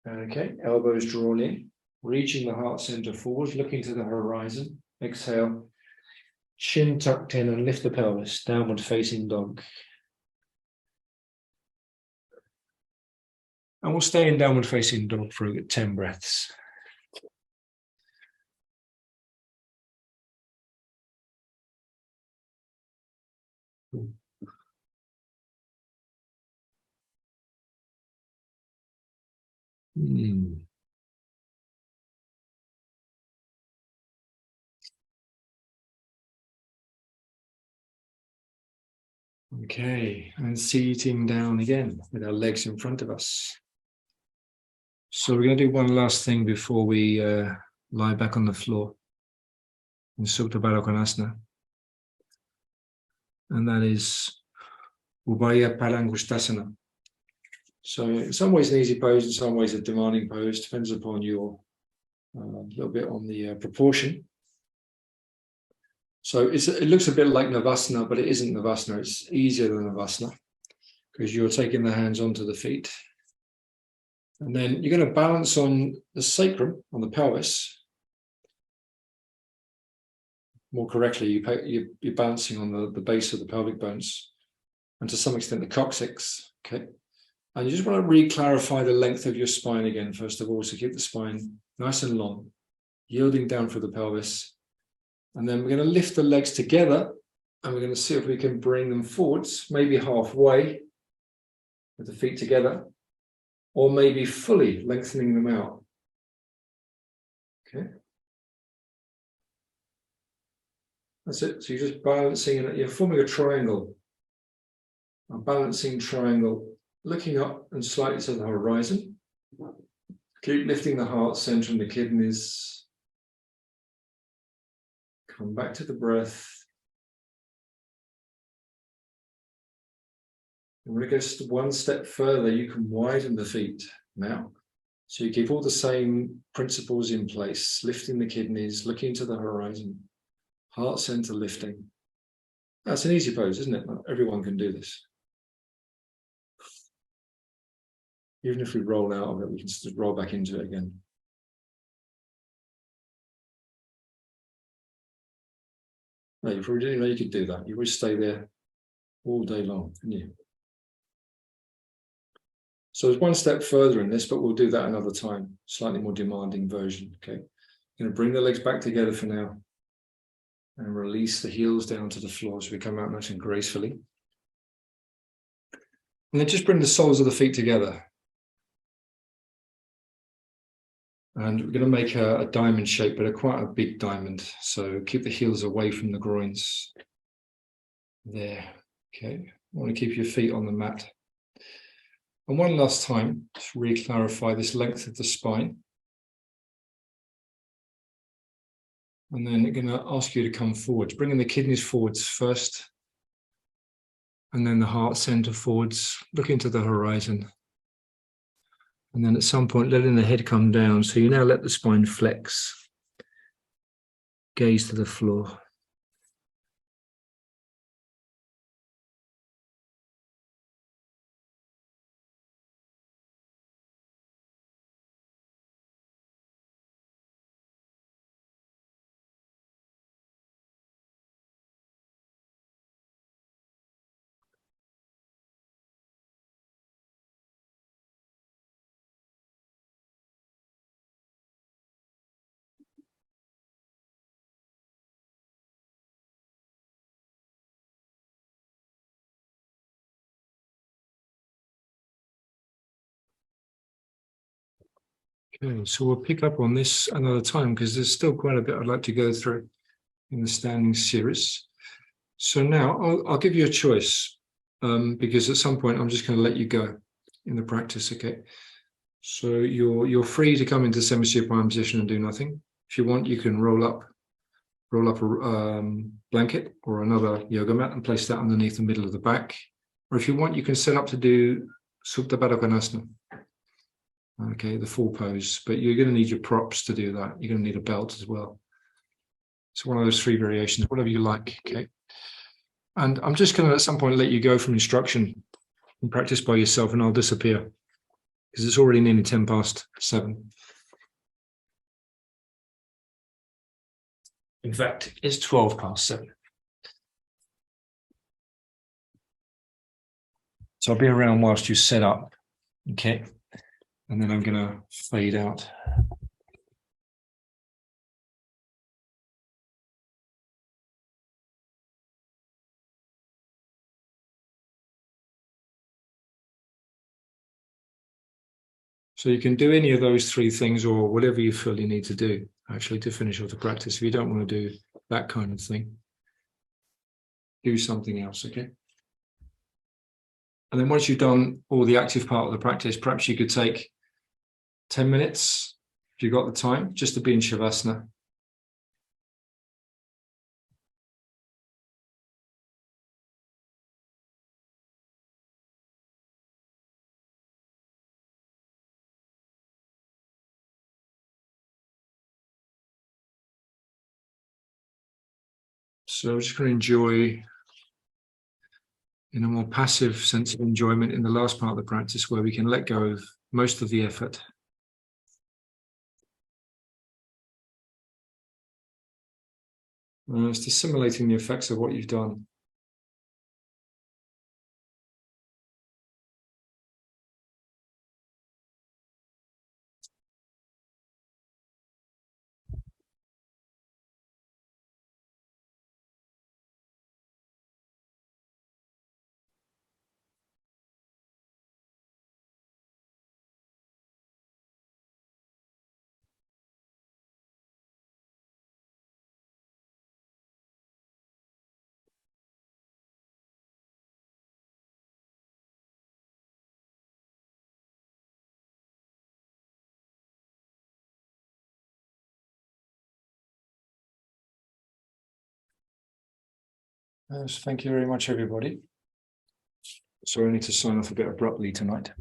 Okay, elbows drawn in, reaching the heart center forward, looking to the horizon. Exhale, chin tucked in and lift the pelvis, downward facing dog. And we'll stay in downward facing dog for 10 breaths. Okay, and seating down again with our legs in front of us. So we're going to do one last thing before we lie back on the floor in Supta Baddha Konasana. And that is Ubhaya Palangustasana. So in some ways an easy pose, in some ways a demanding pose, depends upon your, little bit on the proportion. So it looks a bit like Navasana, but it isn't Navasana. It's easier than Navasana because you're taking the hands onto the feet. And then you're going to balance on the sacrum, on the pelvis. More correctly, you're balancing on the base of the pelvic bones and to some extent the coccyx. Okay. And you just want to re-clarify the length of your spine again, first of all, so keep the spine nice and long, yielding down through the pelvis. And then we're going to lift the legs together and we're going to see if we can bring them forwards, maybe halfway with the feet together. or maybe fully lengthening them out. Okay. That's it. So you're just balancing it. You're forming a triangle, a balancing triangle, looking up and slightly to the horizon. Keep lifting the heart center and the kidneys. Come back to the breath. And when it goes one step further, you can widen the feet now. So you keep all the same principles in place, lifting the kidneys, looking to the horizon, heart center lifting. That's an easy pose, isn't it? Everyone can do this. Even if we roll out of it, we can just roll back into it again. No, you probably didn't know you could do that. You would stay there all day long, couldn't you? So there's one step further in this, but we'll do that another time. Slightly more demanding version. Okay. I'm going to bring the legs back together for now and release the heels down to the floor so we come out nice and gracefully. And then just bring the soles of the feet together. And we're going to make a diamond shape, but quite a big diamond. So keep the heels away from the groins. There. Okay. I want to keep your feet on the mat. And one last time, to re-clarify this length of the spine. And then I'm going to ask you to come forwards, bringing the kidneys forwards first. And then the heart center forwards, looking to the horizon. And then at some point, letting the head come down. So you now let the spine flex. Gaze to the floor. Okay, so we'll pick up on this another time because there's still quite a bit I'd like to go through in the standing series. So now I'll give you a choice because at some point I'm just going to let you go in the practice, okay? So you're free to come into semi-supine position and do nothing. If you want, you can roll up a blanket or another yoga mat and place that underneath the middle of the back. Or if you want, you can set up to do Supta Baddha Konasana. Okay, the full pose, but you're going to need your props to do that. You're going to need a belt as well. So one of those three variations, whatever you like, okay? And I'm just going to at some point let you go from instruction and practice by yourself, and I'll disappear because it's already nearly 7:10. In fact, it's 7:12. So I'll be around whilst you set up, okay? And then I'm going to fade out. So you can do any of those three things or whatever you feel you need to do, actually, to finish off the practice. If you don't want to do that kind of thing, do something else, okay? And then once you've done all the active part of the practice, perhaps you could take 10 minutes, if you've got the time, just to be in Shavasana. So I'm just going to enjoy in a more passive sense of enjoyment in the last part of the practice where we can let go of most of the effort. And it's assimilating the effects of what you've done. So thank you very much, everybody. So I need to sign off a bit abruptly tonight.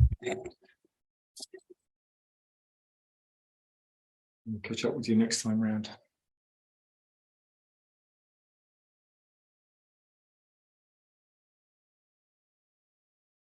I'll catch up with you next time round.